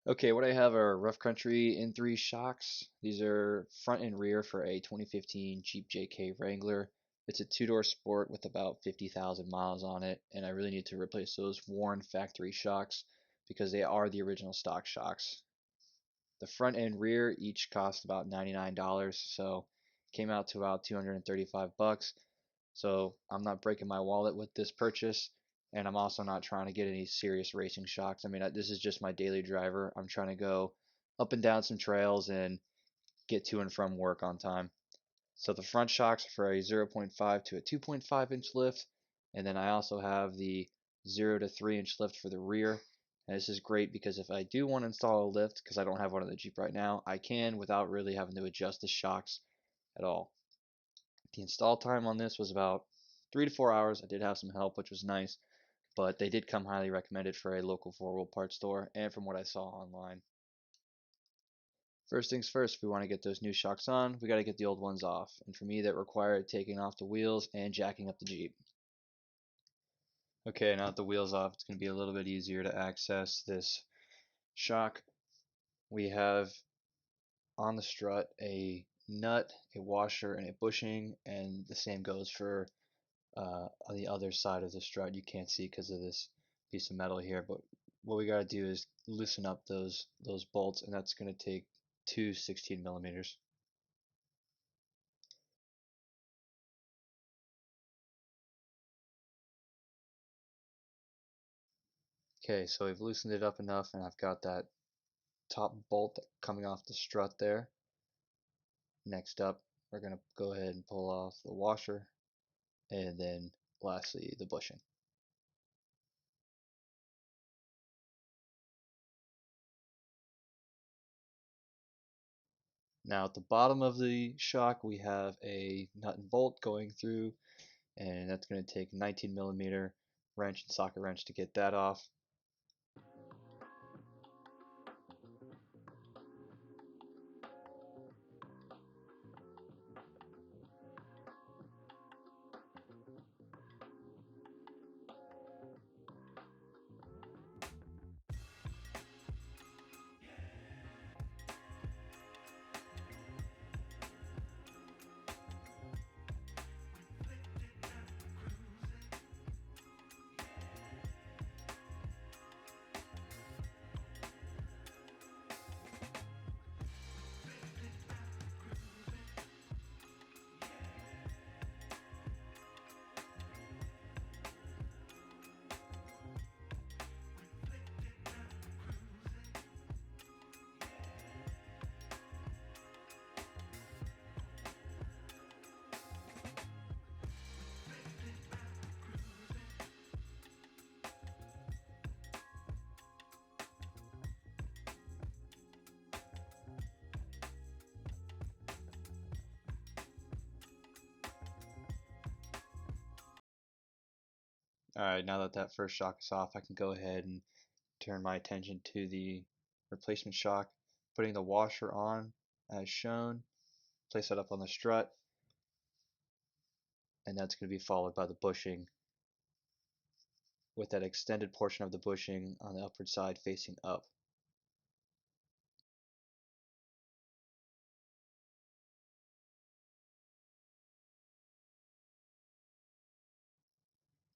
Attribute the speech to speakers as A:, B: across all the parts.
A: Okay, what I have are Rough Country N3 shocks. These are front and rear for a 2015 Jeep JK Wrangler. It's a two-door sport with about 50,000 miles on it, and I really need to replace those worn factory shocks because they are the original stock shocks. The front and rear each cost about $99, so came out to about 235 bucks. So I'm not breaking my wallet with this purchase, and I'm also not trying to get any serious racing shocks. I mean, this is just my daily driver. I'm trying to go up and down some trails and get to and from work on time. So the front shocks are for a zero point 0.5 to a 2.5 inch lift, and then I also have the 0 to 3 inch lift for the rear. And this is great because if I do want to install a lift, because I don't have one in the Jeep right now, I can without really having to adjust the shocks at all. The install time on this was about 3 to 4 hours. I did have some help, which was nice, but they did come highly recommended for a local four-wheel parts store and from what I saw online. First things first, if we want to get those new shocks on, we got to get the old ones off. And for me, that required taking off the wheels and jacking up the Jeep. Okay, now that the wheels off, it's going to be a little bit easier to access this shock. We have on the strut a nut, a washer, and a bushing, and the same goes for on the other side of the strut. You can't see because of this piece of metal here, but what we got to do is loosen up those bolts, and that's going to take two 16 millimeters. Okay, so we've loosened it up enough, and I've got that top bolt coming off the strut there. Next up, we're going to go ahead and pull off the washer, and then lastly the bushing. Now at the bottom of the shock we have a nut and bolt going through, and that's going to take 19 millimeter wrench and socket wrench to get that off. Alright, now that that first shock is off, I can go ahead and turn my attention to the replacement shock, putting the washer on as shown, place that up on the strut, and that's going to be followed by the bushing with that extended portion of the bushing on the upward side facing up.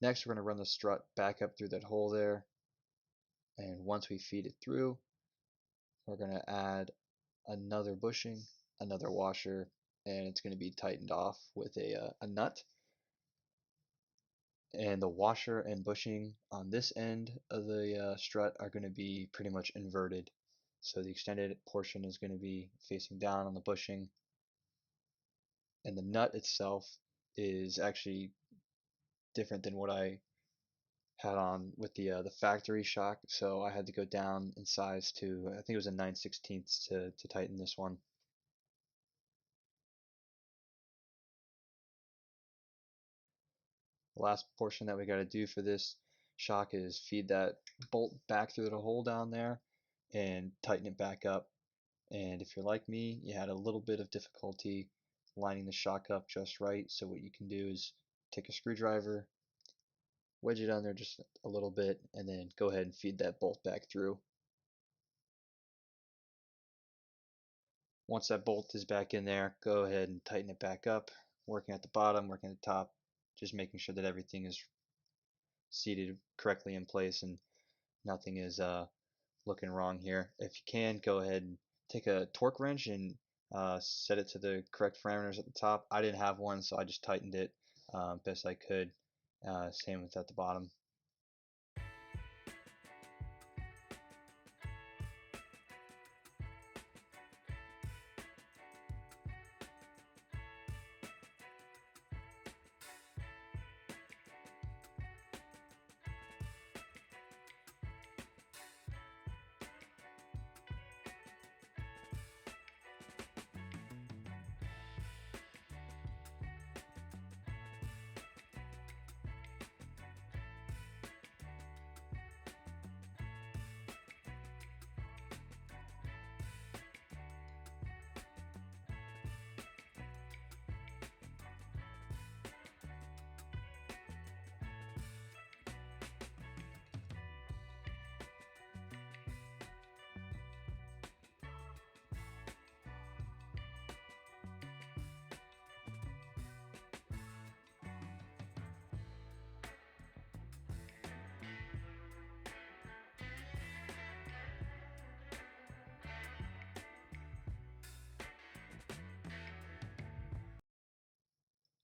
A: Next, we're going to run the strut back up through that hole there, and once we feed it through, we're going to add another bushing, another washer, and it's going to be tightened off with a nut. And the washer and bushing on this end of the strut are going to be pretty much inverted. So the extended portion is going to be facing down on the bushing, and the nut itself is actually different than what I had on with the factory shock. So I had to go down in size to, I think it was a 9/16 to tighten this one. The last portion that we got to do for this shock is feed that bolt back through the hole down there and tighten it back up. And if you're like me, you had a little bit of difficulty lining the shock up just right. So what you can do is take a screwdriver, wedge it on there just a little bit, and then go ahead and feed that bolt back through. Once that bolt is back in there, go ahead and tighten it back up, working at the bottom, working at the top, just making sure that everything is seated correctly in place and nothing is looking wrong here. If you can, go ahead and take a torque wrench and set it to the correct parameters at the top. I didn't have one, so I just tightened it best I could. Same with at the bottom.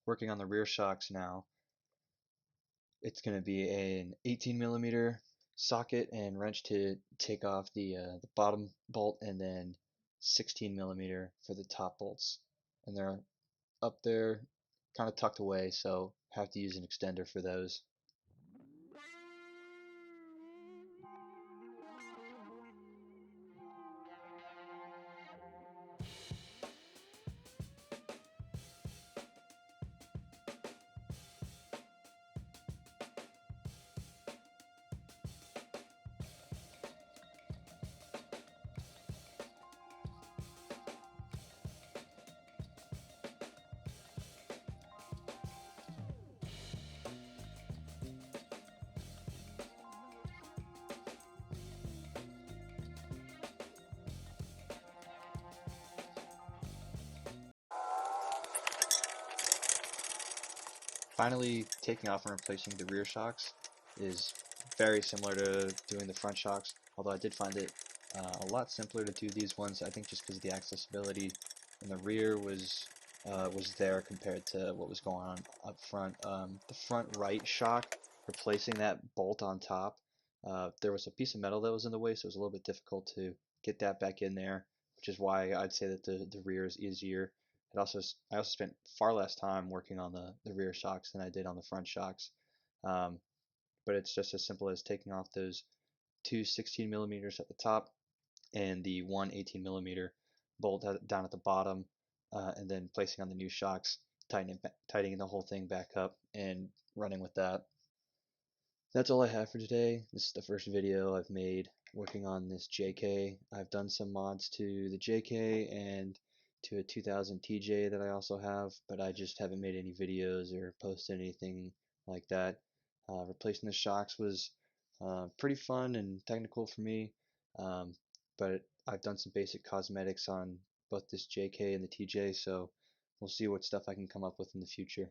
A: Working on the rear shocks now. It's going to be an 18 millimeter socket and wrench to take off the bottom bolt, and then 16 millimeter for the top bolts. And they're up there, kind of tucked away, so have to use an extender for those. Finally, taking off and replacing the rear shocks is very similar to doing the front shocks, although I did find it a lot simpler to do these ones, I think just because the accessibility in the rear was there compared to what was going on up front. The front right shock, replacing that bolt on top, there was a piece of metal that was in the way, so it was a little bit difficult to get that back in there, which is why I'd say that the rear is easier. I also spent far less time working on the rear shocks than I did on the front shocks. Um, but it's just as simple as taking off those two 16 millimeters at the top and the one 18 millimeter bolt down at the bottom, and then placing on the new shocks, tightening the whole thing back up, and running with that. That's all I have for today. This is the first video I've made working on this JK. I've done some mods to the JK and to a 2000 TJ that I also have, but I just haven't made any videos or posted anything like that. Replacing the shocks was pretty fun and technical for me, um, but I've done some basic cosmetics on both this JK and the TJ, so we'll see what stuff I can come up with in the future.